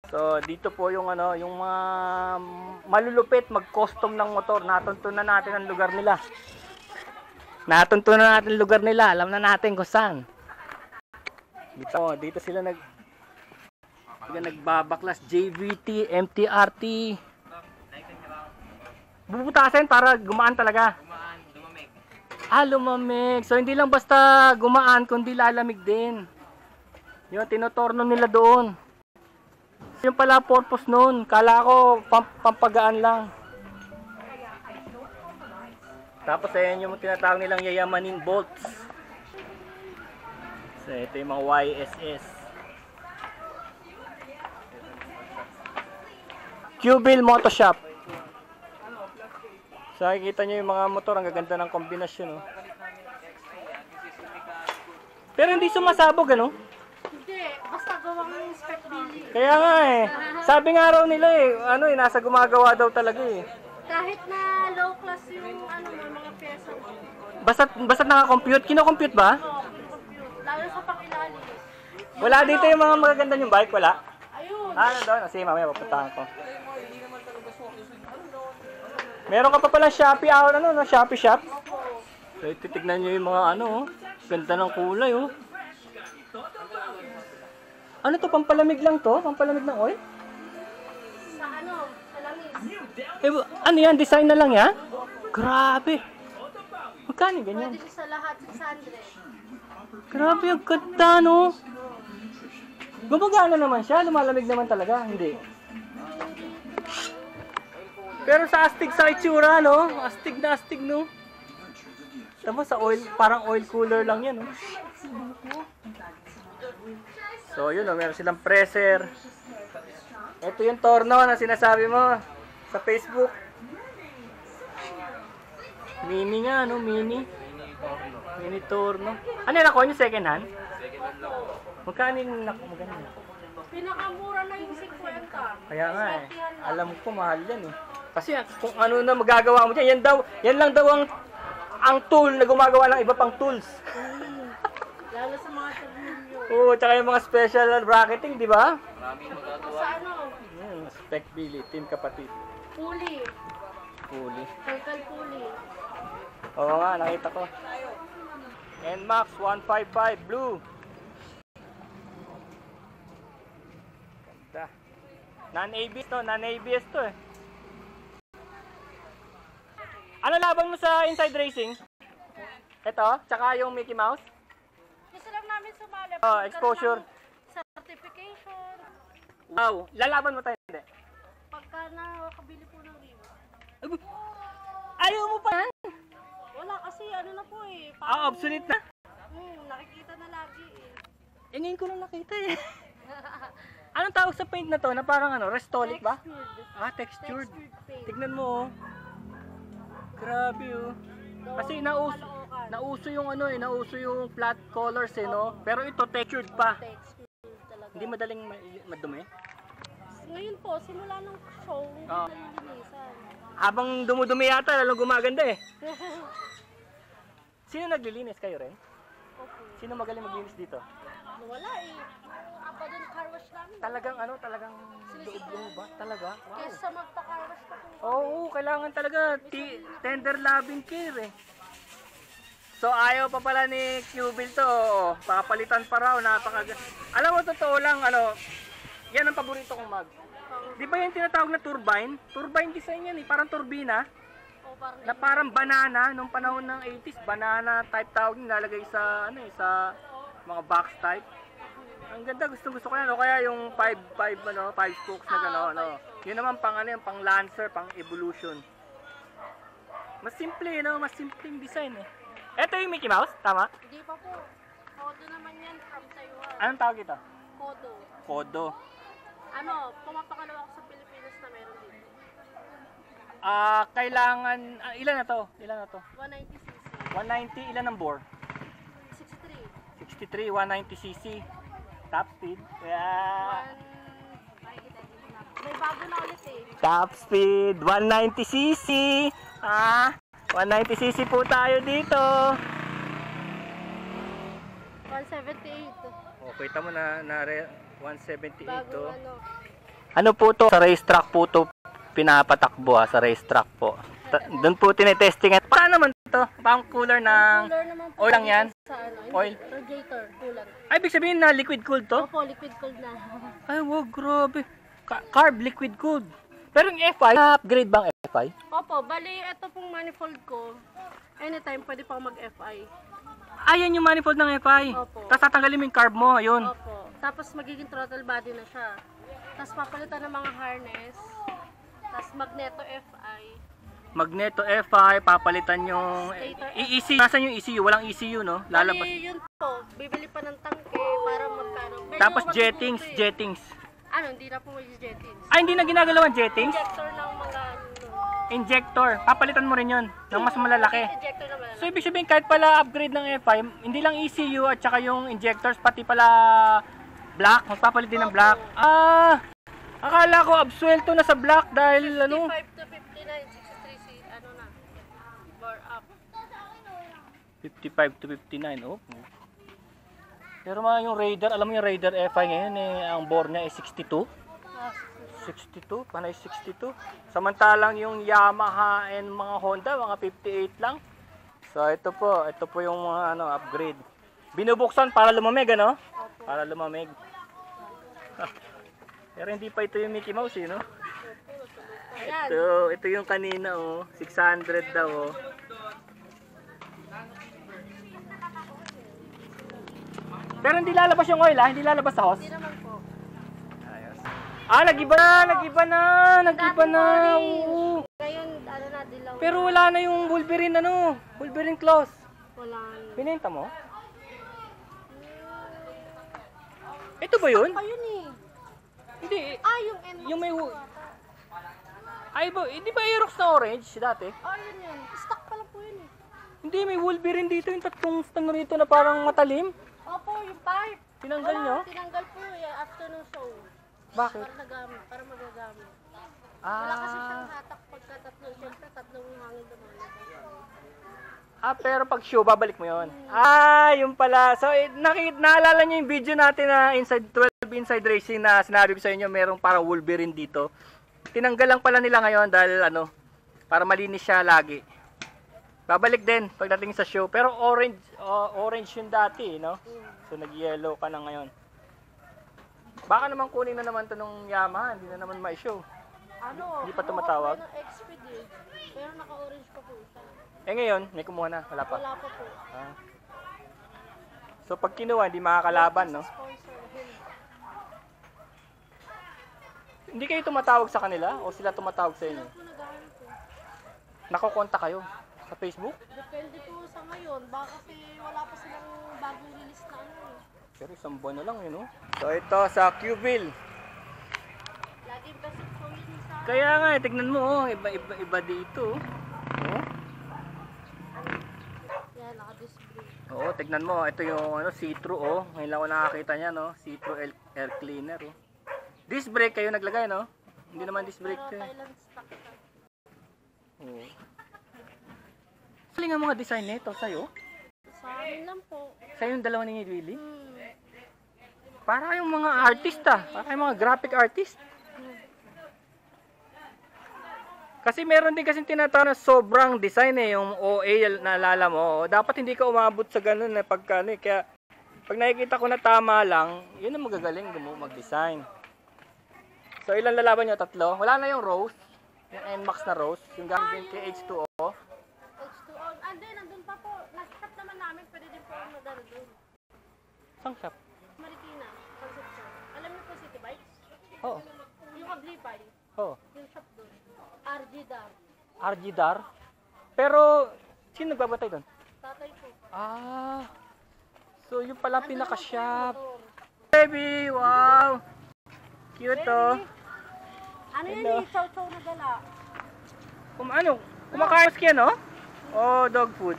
So, dito po yung ano, yung mga malulupit mag-custom ng motor. Natuntunan natin ang lugar nila. Natuntunan natin ang lugar nila. Alam na natin kung saan. Dito sila nagbabaklas. JVT, MTRT. Bubutasin para gumaan talaga. Lumamig. Lumamig. So, hindi lang basta gumaan, kundi lalamig din. Yung tinotorno nila doon. Yung pala purpose noon. Kala ko pampagaan lang. Tapos ayan yung tinatawag nilang yayamanin bolts. So ito yung mga YSS. Q-Bill Moto Shop. So nakikita nyo yung mga motor. Ang gaganda ng kombinasyon. Oh. Pero hindi sumasabog ano? Hindi, basta gawang spec billy. Kaya nga eh. Sabi nga raw nila eh, nasa gumagawa daw talaga eh. Kahit na low class yung mga pyesa mo. Basta naka-compute. Kino-compute ba? Oo, compute. Lalo sa pakilalim. Wala dito yung mga magaganda yung bike, wala? Ayun. Ano doon? Sige, mamaya papuntahan ko. Meron ka pa pala Shopee out, Shopee shop. So, titignan nyo yung mga ganda ng kulay, oh. Ano to? Pampalamig lang to? Pampalamig ng oil? Sa sa langis. Ano yan? Design na lang yan? Grabe. Magkano ganyan? Pwede siya sa lahat, 600. Grabe, ang ganda, no? Gumagana naman siya. Lumalamig naman talaga. Hindi. Pero sa astig sa itsura, no? Astig na astig, no? Tama sa oil, parang oil cooler lang yan, no? So, yun, meron silang presser. Ito yung torno na sinasabi mo sa Facebook. Mini nga, no? Mini. Mini torno. Ano yung nakuha nyo? Second hand? Second hand lang. Magkano yung magkano? Pinakamura na yung 50. Kaya nga eh. Alam ko mahal yan eh. Kasi kung ano na magagawa mo dyan, yan lang daw ang tool na gumagawa ng iba pang tools. Lalo sa mga tornilyo. Oo, tsaka yung mga special bracketing, di ba? Maraming magagawa. Sa Spec Billy, team kapatid. Pulley. Pulley. Circle pulley. Oo nga, nakita ko. NMAX 155 blue. Ganda. Non-ABS to, non-ABS to eh. Ano laban mo sa Inside Racing? Ito, tsaka yung Mickey Mouse? Gusto lang namin sumali. Exposure. Certification. Wow, lalaban mo tayo hindi? Pagka nakakabili po ng ring. Ayaw mo pa yan? Wala kasi na po eh. Obsolete na? Nakikita na lagi eh. Ngayon ko lang nakita eh. Anong tawag sa paint na to? Na parang Restolic ba? Textured. Paint. Tignan mo oh. Grabe oh. Kasi nauso yung nauso yung flat colors eh no? Pero ito textured pa. Textured talaga. Hindi madaling madumi. Ngayon po, simula ng show, nalilinisan. Habang dumudumi yata, lalong gumaganda eh. Sino naglilinis? Kayo rin? Okay. Sino magaling maglinis dito? Wala eh. Aba dun car wash namin. Talagang loob ba? Talaga? Wow. Kesa magpa-car wash pa po. Oo, kailangan talaga tender loving care eh. So ayaw pa pala ni Q-Bill to. Papalitan pa raw, Alam mo totoo lang yan ang paborito kong mag. Di ba yung tinatawag na turbine? Turbine design yan eh, parang turbina. Na parang banana nung panahon ng 80s, banana type tawag nilalagay sa sa mga box type. Ang ganda, gusto ko yan. O kaya yung 5 spokes na gano'n. Yun naman pang Lancer, pang Evolution. Mas simple, mas simpleng design eh. Ito yung Mickey Mouse, tama? Hindi pa po. Kodo naman yan from Taiwan. Anong tawag ito? Kodo. Kodo. Pumapakalawa ako sa Pilipinas na meron dito. Kailangan, ilan na to? 190cc. 190, ilan ang bore? 63. 63, 190cc. Top speed. Yeah. May bago na ulit eh. Top speed, 190cc. 190cc po tayo dito. 178. Oh, kita mo na 178 to. Bagong Ano po to? Sa racetrack po to pinapatakbo sa racetrack po. Doon po tinetestingan. Paano naman to? Pang cooler ng Cooler naman po. oil lang yan? Sa ano, Oil? radiator, coolant. Ay, ibig sabihin na liquid cooled to? Opo, liquid cold na. Ay, wow, grabe. Carb liquid cooled. Pero yung FI, upgrade bang FI? Opo, bali ito pong manifold ko. Anytime pwede pa ako mag-FI. Ayan yung manifold ng FI. Opo. Tapos tatanggalin mo yung carb mo, ayun. Opo. Tapos magiging throttle body na siya. Tapos papalitan ng mga harness. Tapos magneto FI. Magneto FI, papalitan yung ECU. Nasaan yung ECU? Walang ECU, no? Lalabas. Bali, yun po. Bibili pa ng tangke para magkano. Medyo Tapos matututo jettings, eh. jettings. Ano, hindi na po may jettings. Ay, hindi na ginagalawan jettings? Injector ng mga Injector. Papalitan mo rin yun ng mas malalaki. Injector na malaki. So, ibig sabihin, kahit pala upgrade ng FI, hindi lang ECU at saka yung injectors, pati pala black. Magpapalit din ng black. Ah, akala ko absuelto na sa black dahil ano. 55 to 59, 63C, ano na. Bar up. 55 to 59, oh. Pero mga yung Raider, alam mo yung Raider FI ngayon, ang bore niya ay 62. 62, panay 62. Samantalang yung Yamaha and mga Honda, mga 58 lang. So ito po yung mga ano, upgrade. Binubuksan para lumamig, ano? Para lumamig. Pero hindi pa ito yung Mickey Mouse, no? Ayan. Ito yung kanina, oh. 600 daw, oh. Pero hindi lalabas yung oil, Hindi lalabas sa hose. Hindi naman po. Ayos. Ah, nag-iba na. Oo. Ngayon, ano na, dilaw. Pero wala na yung Wolverine claws. Wala na. Binenta mo? Ito ba yun? Pa yun eh. Hindi. Ah, yung NMAX. Yung may... Ay ba, hindi ba Aerox na orange dati? Ah, yun. Stock pala po yun eh. Hindi, may Wolverine dito, yung tatlong stand rito na parang matalim. Opo, yung pipe. Tinanggal nyo? Tinanggal po eh, after ng show. Bakit? Para magagamit. Wala kasi siyang Ah, hatak pagka tatlo. Siyempre, tatlong hangin naman. pero pag show, babalik mo yon. Ah, yung pala. So, naalala nyo yung video natin na Inside 12 Inside Racing na sinabi ko sa inyo, merong parang Wolverine dito. Tinanggal lang pala nila ngayon dahil ano, para malinis siya lagi. Babalik din pagdating sa show. Pero orange yun dati, no? So, nag-yellow ka na ngayon. Baka naman kunin na naman to nung Yamaha, hindi na naman ma-show. Ano? Hindi pa tumatawag? Ng X-Speed eh. Pero naka-orange pa po siya. Eh ngayon, may kumuha na, wala pa. Wala pa po. Ah. So, pag kinuha, hindi makakalaban, no? Sponsor. Hindi kayo tumatawag sa kanila o sila tumatawag sa inyo? Po naghahanap po. Nakokonta kayo sa Facebook? Depende po sa ngayon. Baka kasi wala pa silang bagong release na ano eh. Pero isang buwan na lang yun, no? So, ito sa Qville. Laging basic po yun sa... Kaya nga, tignan mo, oh, iba dito. Oh. Yan, naka-disc brake. Oo, tignan mo, ito yung ano, see-through, oh. Ngayon lang ako nakakita niya, no? See-through air cleaner, oh. Disc brake kayo naglagay, no? Hindi naman disc brake Pero to, eh. Thailand stock siya. Oo. Sali nga mga design nito sa'yo? Sa amin lang po. Sa'yo yung dalawa ni Willie? Hmm. Para kayong mga artista, para kayong mga graphic artist. Kasi meron din kasing tinatawag na sobrang design yung OA na naalala mo. Dapat hindi ka umabot sa ganun na pagkano eh. Kaya pag nakikita ko na tama lang, yun ang magagaling mag-design. So ilan lalaban nyo? Tatlo? Wala na yung Rose. Yung NMAX na Rose. Yung gamit kay H2O. H2O. Nandun pa po. Nasa-shop naman namin. Pwede din po ang magano doon. Sang shop? Marikina. Concepcion. Alam niyo po City Bikes? Oo. Yung Ablipay. Oh. Yung shop doon. RG Dar. RG Dar. Pero, sino nagbabantay doon? Tatay po. Ah. So, yung pala Nandun naman po pinaka-shop. yung motor. Baby, wow. Cute oh. Ano yun Hello. eh? Chow-chow na gala. Kumakain ka, no? Oh, dog food.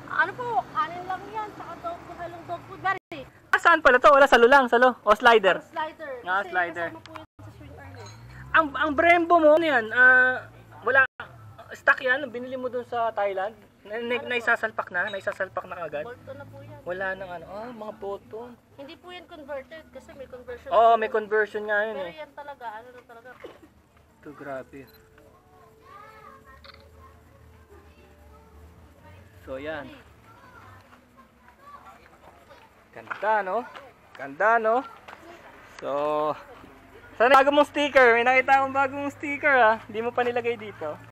Ano po? Kanin lang yan. Saka dog food. Halong dog food. Bari. Ah, saan pala to? Wala, salo lang, salo. O, slider. Slider. Ah, Kasi slider. kasama po yun sa swing arm eh. Ang Brembo mo, ano yan? Wala, stock yan? Binili mo dun sa Thailand? Naisasalpak na? Naisasalpak na agad? Bolto na po yan. Wala nang ano. Ah, mga button. Hindi po yan converted kasi may conversion. Oo, may conversion nga yun Pero eh. yan talaga, ano na talaga. Ito, grabe. So, yan. Ganda, no? Ganda, no? So, saan bago mong sticker? May nakita akong bagong sticker, ha? Hindi mo pa nilagay dito.